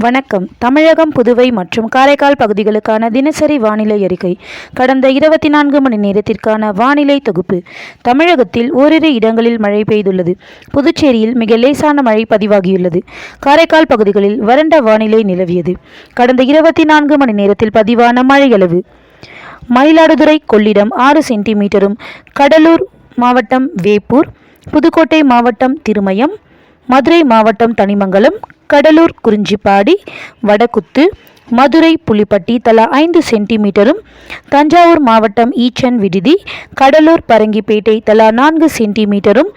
வணக்கம். தமிழகம், புதுவை மற்றும் காரைக்கால் பகுதிகளுக்கான தினசரி வானிலை அறிக்கை. கடந்த 24 மணி நேரத்திற்கான வானிலை தொகுப்பு. தமிழகத்தில் ஓரிரு இடங்களில் மழை பெய்துள்ளது. புதுச்சேரியில் மிக லேசான மழை பதிவாகியுள்ளது. காரைக்கால் பகுதிகளில் வறண்ட வானிலை நிலவியது. கடந்த 24 மணி நேரத்தில் பதிவான மழையளவு: மயிலாடுதுறை கொள்ளிடம் 6 சென்டிமீட்டரும், கடலூர் மாவட்டம் வேப்பூர், புதுக்கோட்டை மாவட்டம் திருமயம், மதுரை மாவட்டம் தனிமங்கலம், கடலூர் குறிஞ்சிப்பாடி, வடக்குத்து, மதுரை புலிப்பட்டி தலா 5 சென்டிமீட்டரும், தஞ்சாவூர் மாவட்டம் ஈச்சன் விடுதி, கடலூர் பரங்கிப்பேட்டை தலா 4 சென்டிமீட்டரும்,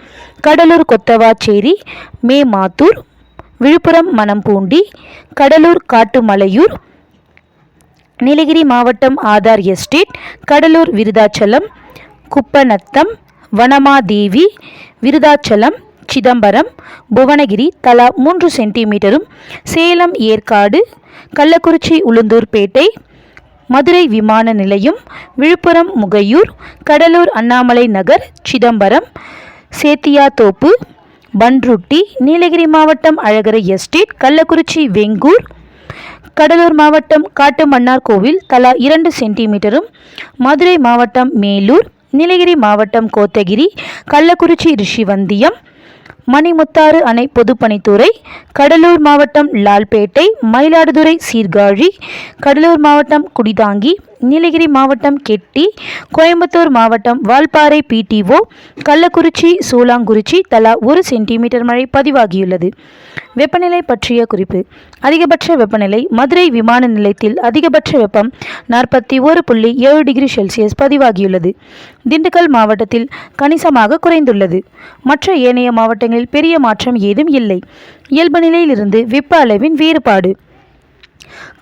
கடலூர் கொத்தவாச்சேரி, மேமாத்தூர், விழுப்புரம் மணம்பூண்டி, கடலூர் காட்டுமலையூர், நீலகிரி மாவட்டம் ஆதார் எஸ்டேட், கடலூர் விருதாச்சலம், குப்பநத்தம், வனமாதேவி, விருதாச்சலம், சிதம்பரம், புவனகிரி தலா 3 சென்டிமீட்டரும், சேலம் ஏற்காடு, கள்ளக்குறிச்சி உளுந்தூர்பேட்டை, மதுரை விமான நிலையம், விழுப்புரம் முகையூர், கடலூர் அண்ணாமலை நகர், சிதம்பரம் சேத்தியாத்தோப்பு, பன்ருட்டி, நீலகிரி மாவட்டம் அழகரை எஸ்டேட், கள்ளக்குறிச்சி வெங்கூர், கடலூர் மாவட்டம் காட்டுமன்னார் கோவில் தலா 2 சென்டிமீட்டரும், மதுரை மாவட்டம் மேலூர், நீலகிரி மாவட்டம் கோத்தகிரி, கள்ளக்குறிச்சி ரிஷிவந்தியம், மணிமுத்தாறு அணை பொதுப்பணித்துறை, கடலூர் மாவட்டம் லால்பேட்டை, மயிலாடுதுறை சீர்காழி, கடலூர் மாவட்டம் குடிதாங்கி, நீலகிரி மாவட்டம் கெட்டி, கோயம்புத்தூர் மாவட்டம் வால்பாறை பிடிஓ, கள்ளக்குறிச்சி சூலாங்குறிச்சி தலா 1 சென்டிமீட்டர் மழை பதிவாகியுள்ளது. வெப்பநிலை பற்றிய குறிப்பு. அதிகபட்ச வெப்பநிலை: மதுரை விமான நிலையத்தில் அதிகபட்ச வெப்பம் 41.7 டிகிரி செல்சியஸ் பதிவாகியுள்ளது. திண்டுக்கல் மாவட்டத்தில் கணிசமாக குறைந்துள்ளது. மற்ற ஏனைய மாவட்டங்களில் பெரிய மாற்றம் ஏதும் இல்லை. இயல்பு நிலையிலிருந்து வெப்ப அளவின் வேறுபாடு: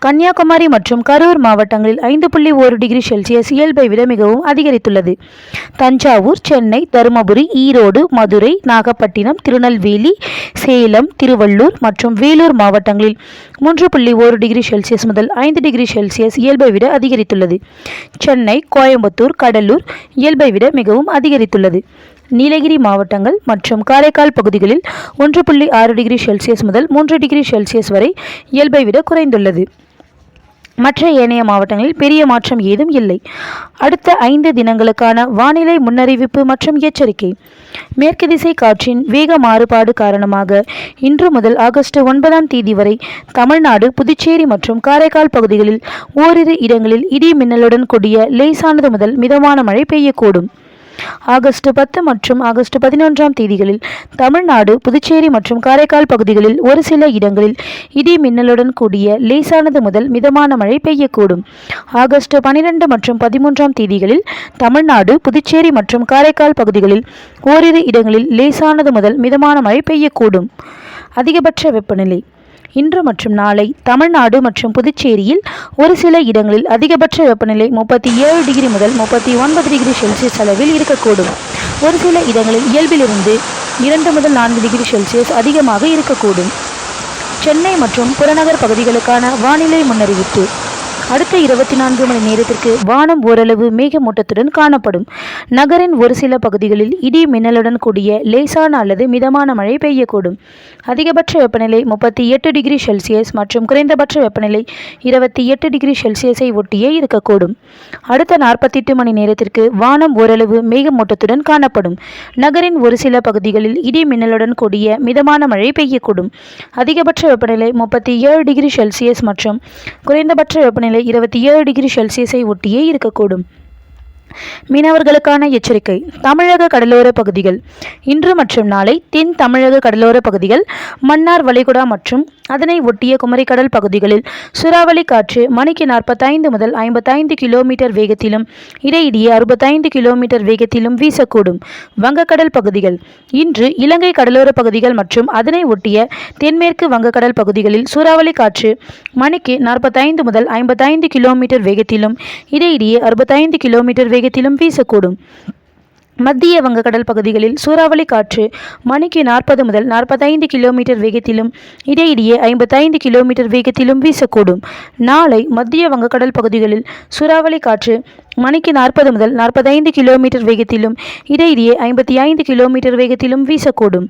கன்னியாகுமரி மற்றும் கரூர் மாவட்டங்களில் 5.1 டிகிரி செல்சியஸ் இயல்பை விட மிகவும் அதிகரித்துள்ளது. தஞ்சாவூர், சென்னை, தருமபுரி, ஈரோடு, மதுரை, நாகப்பட்டினம், திருநெல்வேலி, சேலம், திருவள்ளூர் மற்றும் வேலூர் மாவட்டங்களில் 3.1 டிகிரி செல்சியஸ் முதல் 5 டிகிரி செல்சியஸ் இயல்பை விட அதிகரித்துள்ளது. சென்னை, கோயம்புத்தூர், கடலூர் இயல்பை விட மிகவும் அதிகரித்துள்ளது. நீலகிரி மாவட்டங்கள் மற்றும் காரைக்கால் பகுதிகளில் 1.6 டிகிரி செல்சியஸ் முதல் 3 டிகிரி செல்சியஸ் வரை இயல்பை விட குறைந்துள்ளது. மற்ற ஏனைய மாவட்டங்களில் பெரிய மாற்றம் ஏதும் இல்லை. அடுத்த 5 தினங்களுக்கான வானிலை முன்னறிவிப்பு மற்றும் எச்சரிக்கை. மேற்கு திசை காற்றின் வேக மாறுபாடு காரணமாக இன்று முதல் ஆகஸ்ட் 9ஆம் தேதி வரை தமிழ்நாடு, புதுச்சேரி மற்றும் காரைக்கால் பகுதிகளில் ஓரிரு இடங்களில் இடி மின்னலுடன் கூடிய லேசானது முதல் மிதமான மழை பெய்யக்கூடும். ஆகஸ்ட் 10 மற்றும் ஆகஸ்ட் 11ஆம் தேதிகளில் தமிழ்நாடு, புதுச்சேரி மற்றும் காரைக்கால் பகுதிகளில் ஒரு சில இடங்களில் இடி மின்னலுடன் கூடிய லேசானது முதல் மிதமான மழை பெய்யக்கூடும். ஆகஸ்ட் 12 மற்றும் 13ஆம் தேதிகளில் தமிழ்நாடு, புதுச்சேரி மற்றும் காரைக்கால் பகுதிகளில் ஓரிரு இடங்களில் லேசானது முதல் மிதமான மழை பெய்யக்கூடும். அதிகபட்ச வெப்பநிலை: இன்று மற்றும் நாளை தமிழ்நாடு மற்றும் புதுச்சேரியில் ஒரு சில இடங்களில் அதிகபட்ச வெப்பநிலை 37 டிகிரி முதல் 39 டிகிரி செல்சியஸ் அளவில் இருக்கக்கூடும். ஒரு சில இடங்களில் இயல்பிலிருந்து 2 முதல் 4 டிகிரி செல்சியஸ் அதிகமாக இருக்கக்கூடும். சென்னை மற்றும் புறநகர் பகுதிகளுக்கான வானிலை முன்னறிவிப்பு. அடுத்த 24 மணி நேரத்திற்கு வானம் ஓரளவு மேகமூட்டத்துடன் காணப்படும். நகரின் ஒரு சில பகுதிகளில் இடி மின்னலுடன் கூடிய லேசான அல்லது மிதமான மழை பெய்யக்கூடும். அதிகபட்ச வெப்பநிலை 38 டிகிரி செல்சியஸ் மற்றும் குறைந்தபட்ச வெப்பநிலை 28 டிகிரி செல்சியஸை ஒட்டியே இருக்கக்கூடும். அடுத்த 48 மணி நேரத்திற்கு வானம் ஓரளவு மேகமூட்டத்துடன் காணப்படும். நகரின் ஒரு சில பகுதிகளில் இடி மின்னலுடன் கூடிய மிதமான மழை பெய்யக்கூடும். அதிகபட்ச வெப்பநிலை 37 டிகிரி செல்சியஸ் மற்றும் குறைந்தபட்ச வெப்பநிலை 27 டிகிரி செல்சியஸை ஒட்டியே இருக்கக்கூடும். மீனவர்களுக்கான எச்சரிக்கை. தமிழக கடலோர பகுதிகள். இன்று மற்றும் நாளை தென் தமிழக கடலோர பகுதிகள், மன்னார் வளைகுடா மற்றும் அதனை ஒட்டிய குமரிக்கடல் பகுதிகளில் சூறாவளி காற்று மணிக்கு 45 முதல் 55 கிலோமீட்டர் வேகத்திலும் இடையிடையே 65 கிலோமீட்டர் வேகத்திலும் வீசக்கூடும். வங்கக்கடல் பகுதிகள். இன்று இலங்கை கடலோர பகுதிகள் மற்றும் அதனை ஒட்டிய தென்மேற்கு வங்கக்கடல் பகுதிகளில் சூறாவளி காற்று மணிக்கு 45 முதல் 55 கிலோமீட்டர் வேகத்திலும் இடையிடையே 65 கிலோமீட்டர் வேகத்திலும் வீசக்கூடும். மத்திய வங்கக்கடல் பகுதிகளில் சூறாவளி காற்று மணிக்கு 40 முதல் 45 கிலோமீட்டர் வேகத்திலும் இடையிடையே 55 கிலோமீட்டர் வேகத்திலும் வீசக்கூடும். நாளை மத்திய வங்கக்கடல் பகுதிகளில் சூறாவளி காற்று மணிக்கு 40 முதல் 45 கிலோமீட்டர் வேகத்திலும் இடையிடையே 55 கிலோமீட்டர் வேகத்திலும் வீசக்கூடும்.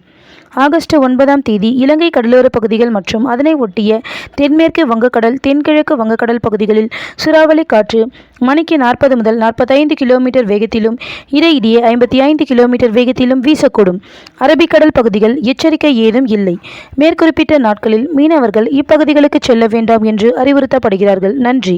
ஆகஸ்ட் 9ஆம் தேதி இலங்கை கடலோர பகுதிகள் மற்றும் அதனை ஒட்டிய தென்மேற்கு வங்கக்கடல், தென்கிழக்கு வங்கக்கடல் பகுதிகளில் சூறாவளி காற்று மணிக்கு 40 முதல் 45 கிலோமீட்டர் வேகத்திலும் இடையிடையே 55 கிலோமீட்டர் வேகத்திலும் வீசக்கூடும். அரபிக்கடல் பகுதிகள் எச்சரிக்கை ஏதும் இல்லை. மேற்குறிப்பிட்ட நாட்களில் மீனவர்கள் இப்பகுதிகளுக்கு செல்ல வேண்டாம் என்று அறிவுறுத்தப்படுகிறார்கள். நன்றி.